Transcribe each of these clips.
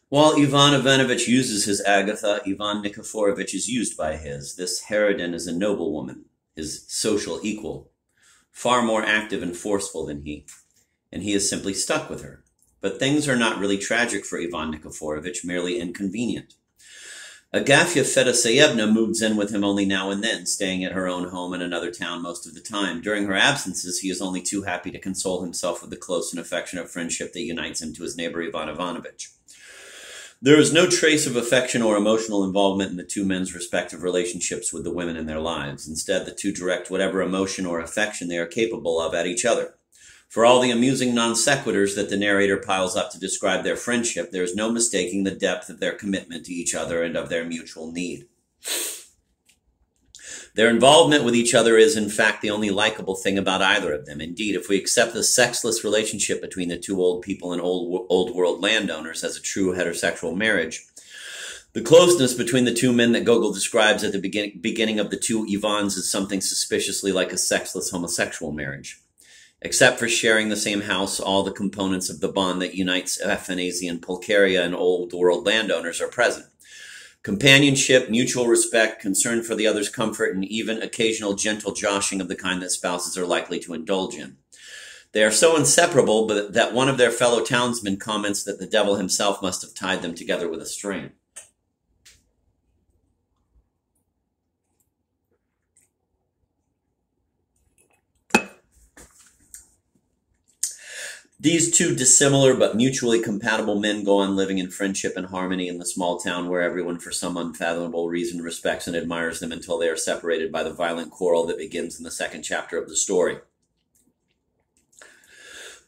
While Ivan Ivanovich uses his Agatha, Ivan Nikiforovich is used by his. This harridan is a noblewoman, his social equal, far more active and forceful than he, and he is simply stuck with her. But things are not really tragic for Ivan Nikiforovich, merely inconvenient. Agafya Fedoseyevna moves in with him only now and then, staying at her own home in another town most of the time. During her absences, he is only too happy to console himself with the close and affectionate friendship that unites him to his neighbor Ivan Ivanovich. There is no trace of affection or emotional involvement in the two men's respective relationships with the women in their lives. Instead, the two direct whatever emotion or affection they are capable of at each other. For all the amusing non sequiturs that the narrator piles up to describe their friendship, there is no mistaking the depth of their commitment to each other and of their mutual need. Their involvement with each other is, in fact, the only likable thing about either of them. Indeed, if we accept the sexless relationship between the two old people and old world landowners as a true heterosexual marriage, the closeness between the two men that Gogol describes at the beginning of the two Ivans is something suspiciously like a sexless homosexual marriage. Except for sharing the same house, all the components of the bond that unites Athanasian Pulcheria and old world landowners are present. Companionship, mutual respect, concern for the other's comfort, and even occasional gentle joshing of the kind that spouses are likely to indulge in. They are so inseparable that one of their fellow townsmen comments that the devil himself must have tied them together with a string. These two dissimilar but mutually compatible men go on living in friendship and harmony in the small town where everyone for some unfathomable reason respects and admires them until they are separated by the violent quarrel that begins in the second chapter of the story.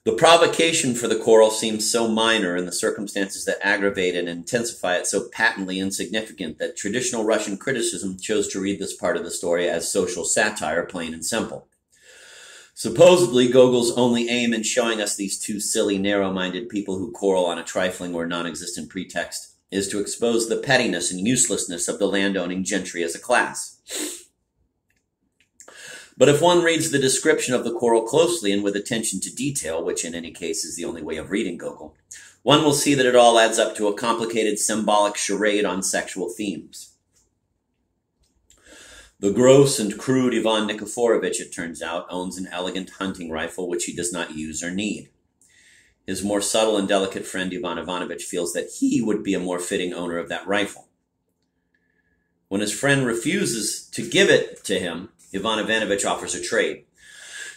The provocation for the quarrel seems so minor and the circumstances that aggravate and intensify it so patently insignificant that traditional Russian criticism chose to read this part of the story as social satire, plain and simple. Supposedly, Gogol's only aim in showing us these two silly, narrow-minded people who quarrel on a trifling or non-existent pretext is to expose the pettiness and uselessness of the landowning gentry as a class. But if one reads the description of the quarrel closely and with attention to detail, which in any case is the only way of reading Gogol, one will see that it all adds up to a complicated symbolic charade on sexual themes. The gross and crude Ivan Nikiforovich, it turns out, owns an elegant hunting rifle which he does not use or need. His more subtle and delicate friend Ivan Ivanovich feels that he would be a more fitting owner of that rifle. When his friend refuses to give it to him, Ivan Ivanovich offers a trade.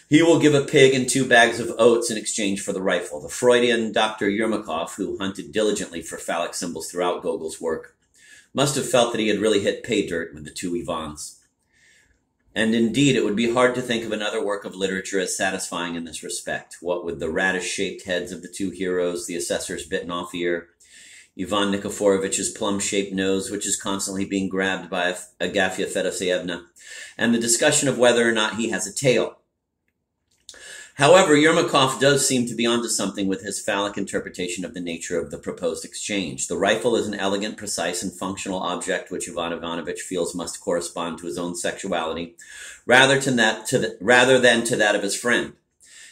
He will give a pig and 2 bags of oats in exchange for the rifle. The Freudian Dr. Yermakov, who hunted diligently for phallic symbols throughout Gogol's work, must have felt that he had really hit pay dirt with the two Ivans. And indeed, it would be hard to think of another work of literature as satisfying in this respect. What with the radish-shaped heads of the two heroes, the assessor's bitten-off ear, Ivan Nikiforovich's plum-shaped nose, which is constantly being grabbed by Agafya Fedoseyevna, and the discussion of whether or not he has a tail. However, Yermakov does seem to be onto something with his phallic interpretation of the nature of the proposed exchange. The rifle is an elegant, precise, and functional object which Ivan Ivanovich feels must correspond to his own sexuality, rather than to that of his friend.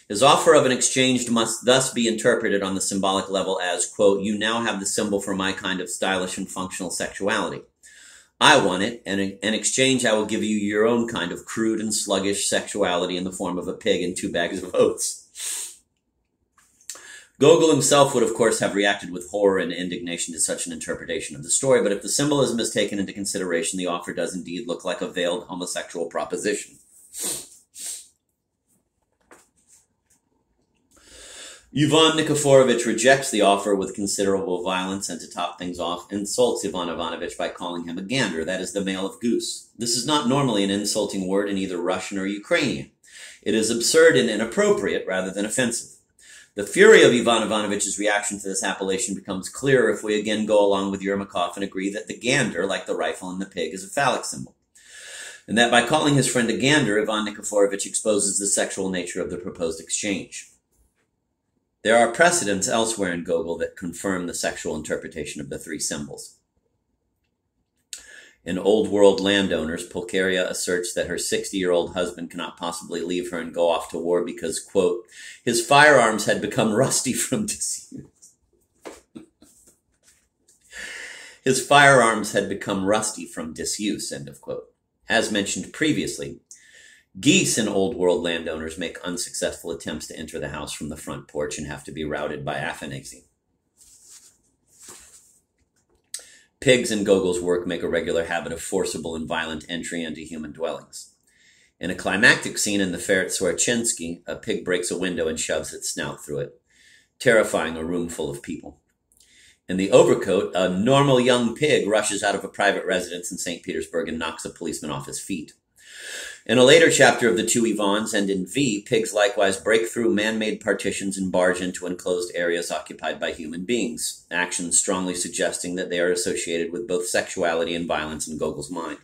His offer of an exchange must thus be interpreted on the symbolic level as, quote, "You now have the symbol for my kind of stylish and functional sexuality. I want it, and in exchange I will give you your own kind of crude and sluggish sexuality in the form of a pig and 2 bags of oats." Gogol himself would, of course, have reacted with horror and indignation to such an interpretation of the story, but if the symbolism is taken into consideration, the offer does indeed look like a veiled homosexual proposition. Ivan Nikiforovich rejects the offer with considerable violence and, to top things off, insults Ivan Ivanovich by calling him a gander, that is, the male of goose. This is not normally an insulting word in either Russian or Ukrainian. It is absurd and inappropriate rather than offensive. The fury of Ivan Ivanovich's reaction to this appellation becomes clearer if we again go along with Yermakov and agree that the gander, like the rifle and the pig, is a phallic symbol. And that by calling his friend a gander, Ivan Nikiforovich exposes the sexual nature of the proposed exchange. There are precedents elsewhere in Gogol that confirm the sexual interpretation of the 3 symbols. In Old World Landowners, Pulcheria asserts that her 60-year-old husband cannot possibly leave her and go off to war because, quote, his firearms had become rusty from disuse. His firearms had become rusty from disuse, end of quote. As mentioned previously, geese in Old World landowners make unsuccessful attempts to enter the house from the front porch and have to be routed by Afanaxi. Pigs in Gogol's work make a regular habit of forcible and violent entry into human dwellings. In a climactic scene in the fair at Swarczynski, a pig breaks a window and shoves its snout through it, terrifying a room full of people. In The Overcoat, a normal young pig rushes out of a private residence in St. Petersburg and knocks a policeman off his feet. In a later chapter of The Two Ivans and in V, pigs likewise break through man-made partitions and barge into enclosed areas occupied by human beings, actions strongly suggesting that they are associated with both sexuality and violence in Gogol's mind.